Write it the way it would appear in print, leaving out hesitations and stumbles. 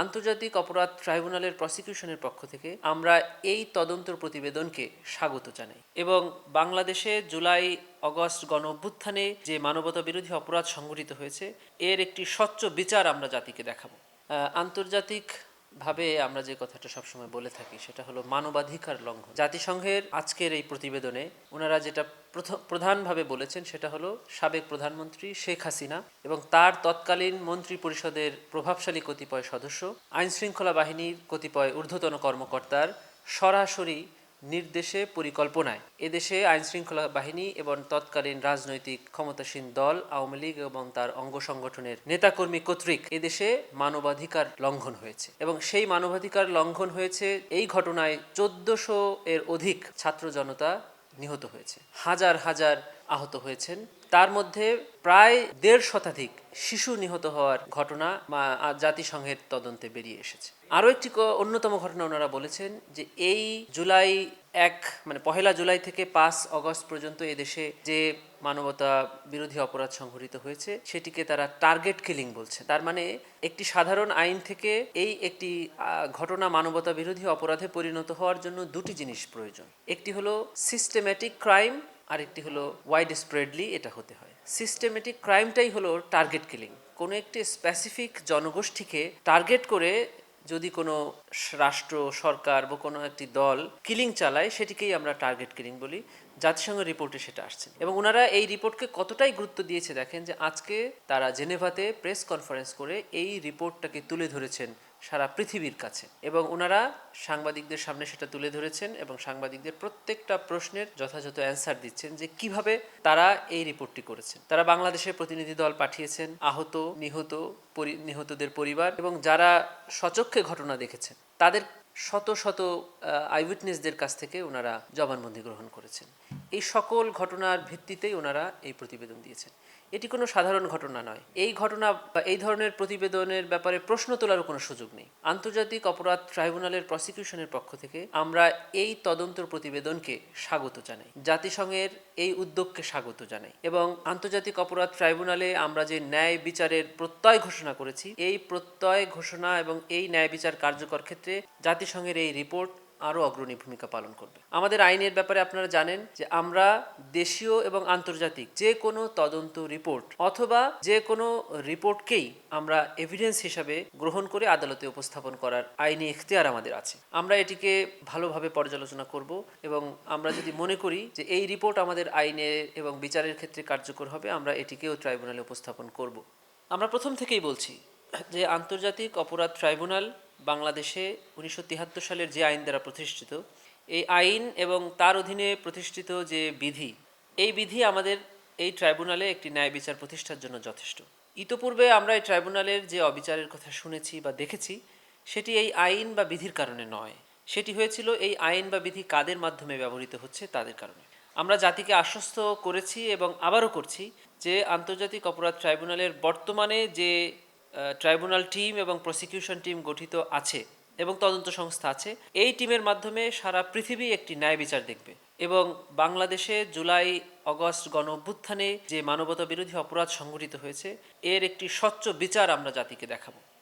আন্তর্জাতিক অপরাধ ট্রাইব্যুনালের প্রসিকিউশনের পক্ষ থেকে আমরা এই তদন্ত প্রতিবেদনকে স্বাগত জানাই এবং বাংলাদেশে জুলাই অগস্ট গণ অভ্যুত্থানে যে মানবতা বিরোধী অপরাধ সংঘটিত হয়েছে এর একটি স্বচ্ছ বিচার আমরা জাতিকে দেখাবো। আন্তর্জাতিক ভাবে আমরা যে কথাটা সবসময় বলে থাকি সেটা হলো মানবাধিকার লঙ্ঘন। জাতিসংঘের আজকের এই প্রতিবেদনে ওনারা যেটা প্রধানভাবে বলেছেন সেটা হলো সাবেক প্রধানমন্ত্রী শেখ হাসিনা এবং তার তৎকালীন মন্ত্রী পরিষদের প্রভাবশালী কতিপয় সদস্য, আইন শৃঙ্খলা বাহিনীর কতিপয় ঊর্ধ্বতন কর্মকর্তার সরাসরি নির্দেশে পরিকল্পনায় এদেশে আইন শৃঙ্খলা বাহিনী এবং তৎকালীন রাজনৈতিক ক্ষমতাসীন দল আওয়ামী লীগ এবং তার অঙ্গ সংগঠনের নেতাকর্মী কর্তৃক এদেশে মানবাধিকার লঙ্ঘন হয়েছে এবং সেই মানবাধিকার লঙ্ঘন হয়েছে। এই ঘটনায় 1400 এর অধিক ছাত্র জনতা নিহত হয়েছে, হাজার হাজার আহত হয়েছেন, তার মধ্যে প্রায় 1.5 শতাধিক শিশু নিহত হওয়ার ঘটনা জাতিসংঘের তদন্তে বেরিয়ে এসেছে। আরও একটি অন্যতম ঘটনা ওনারা বলেছেন যে এই জুলাই পহেলা জুলাই থেকে 5 অগস্ট পর্যন্ত এদেশে যে মানবতা বিরোধী অপরাধ সংঘটিত হয়েছে সেটিকে তারা টার্গেট কিলিং বলছে। তার মানে একটি সাধারণ আইন থেকে এই একটি ঘটনা মানবতা বিরোধী অপরাধে পরিণত হওয়ার জন্য দুটি জিনিস প্রয়োজন। একটি হলো সিস্টেম্যাটিক ক্রাইম, আর একটি হলো ওয়াইড স্প্রেডলি এটা হতে হয়। সিস্টেমেটিক ক্রাইমটাই হলো টার্গেট কিলিং। কোনো একটি স্পেসিফিক জনগোষ্ঠীকে টার্গেট করে যদি কোনো রাষ্ট্র সরকার বা কোনো একটি দল কিলিং চালায় সেটিকেই আমরা টার্গেট কিলিং বলি। জাতিসংঘ রিপোর্টে সেটা আসছে এবং ওনারা এই রিপোর্টকে কতটাই গুরুত্ব দিয়েছে দেখেন যে আজকে তারা জেনেভাতে প্রেস কনফারেন্স করে এই রিপোর্টটাকে তুলে ধরেছেন সারা পৃথিবীর কাছে এবং ওনারা সাংবাদিকদের সামনে সেটা তুলে ধরেছেন এবং সাংবাদিকদের প্রত্যেকটা প্রশ্নের যথাযথ অ্যান্সার দিচ্ছেন যে কিভাবে তারা এই রিপোর্টটি করেছেন। তারা বাংলাদেশের প্রতিনিধি দল পাঠিয়েছেন, আহত নিহতদের পরিবার এবং যারা সচক্ষে ঘটনা দেখেছেন তাদের শত শত আইউইটনেসদের কাছ থেকে ওনারা জবানবন্দি গ্রহণ করেছেন। এই সকল ঘটনার ভিত্তিতেই ওনারা এই প্রতিবেদন দিয়েছেন। এটি কোনো সাধারণ ঘটনা নয়। এই ঘটনা বা এই ধরনের প্রতিবেদনের ব্যাপারে প্রশ্ন তোলারও কোনো সুযোগ নেই। আন্তর্জাতিক অপরাধ ট্রাইব্যুনালের প্রসিকিউশনের পক্ষ থেকে আমরা এই তদন্ত প্রতিবেদনকে স্বাগত জানাই, জাতিসংঘের এই উদ্যোগকে স্বাগত জানাই এবং আন্তর্জাতিক অপরাধ ট্রাইব্যুনালে আমরা যে ন্যায় বিচারের প্রত্যয় ঘোষণা করেছি এই প্রত্যয় ঘোষণা এবং এই ন্যায় বিচার কার্যকর ক্ষেত্রে জাতিসংঘের এই রিপোর্ট আরও অগ্রণী ভূমিকা পালন করবে। আমাদের আইনের ব্যাপারে আপনারা জানেন যে আমরা দেশীয় এবং আন্তর্জাতিক যে কোনো তদন্ত রিপোর্ট অথবা যে কোনো রিপোর্টকেই আমরা এভিডেন্স হিসাবে গ্রহণ করে আদালতে উপস্থাপন করার আইনি এখতিয়ার আমাদের আছে। আমরা এটিকে ভালোভাবে পর্যালোচনা করব এবং আমরা যদি মনে করি যে এই রিপোর্ট আমাদের আইনে এবং বিচারের ক্ষেত্রে কার্যকর হবে আমরা এটিকেও ট্রাইব্যুনালে উপস্থাপন করব। আমরা প্রথম থেকেই বলছি যে আন্তর্জাতিক অপরাধ ট্রাইব্যুনাল বাংলাদেশে 1973 সালের যে আইন দ্বারা প্রতিষ্ঠিত, এই আইন এবং তার অধীনে প্রতিষ্ঠিত যে বিধি, এই বিধি আমাদের এই ট্রাইব্যুনালে একটি ন্যায় বিচার প্রতিষ্ঠার জন্য যথেষ্ট। ইতোপূর্বে আমরা এই ট্রাইব্যুনালের যে অবিচারের কথা শুনেছি বা দেখেছি সেটি এই আইন বা বিধির কারণে নয়, সেটি হয়েছিল এই আইন বা বিধি কাদের মাধ্যমে ব্যবহৃত হচ্ছে তাদের কারণে। আমরা জাতিকে আশ্বস্ত করেছি এবং আবারও করছি যে আন্তর্জাতিক অপরাধ ট্রাইব্যুনালের বর্তমানে যে ট্রাইব্যুনাল টিম এবং প্রসিকিউশন টিম গঠিত আছে এবং তদন্ত সংস্থা আছে, এই টিমের মাধ্যমে সারা পৃথিবী একটি ন্যায় বিচার দেখবে এবং বাংলাদেশে জুলাই অগস্ট গণ অভ্যুত্থানে যে মানবতা বিরোধী অপরাধ সংঘটিত হয়েছে এর একটি স্বচ্ছ বিচার আমরা জাতিকে দেখাবো।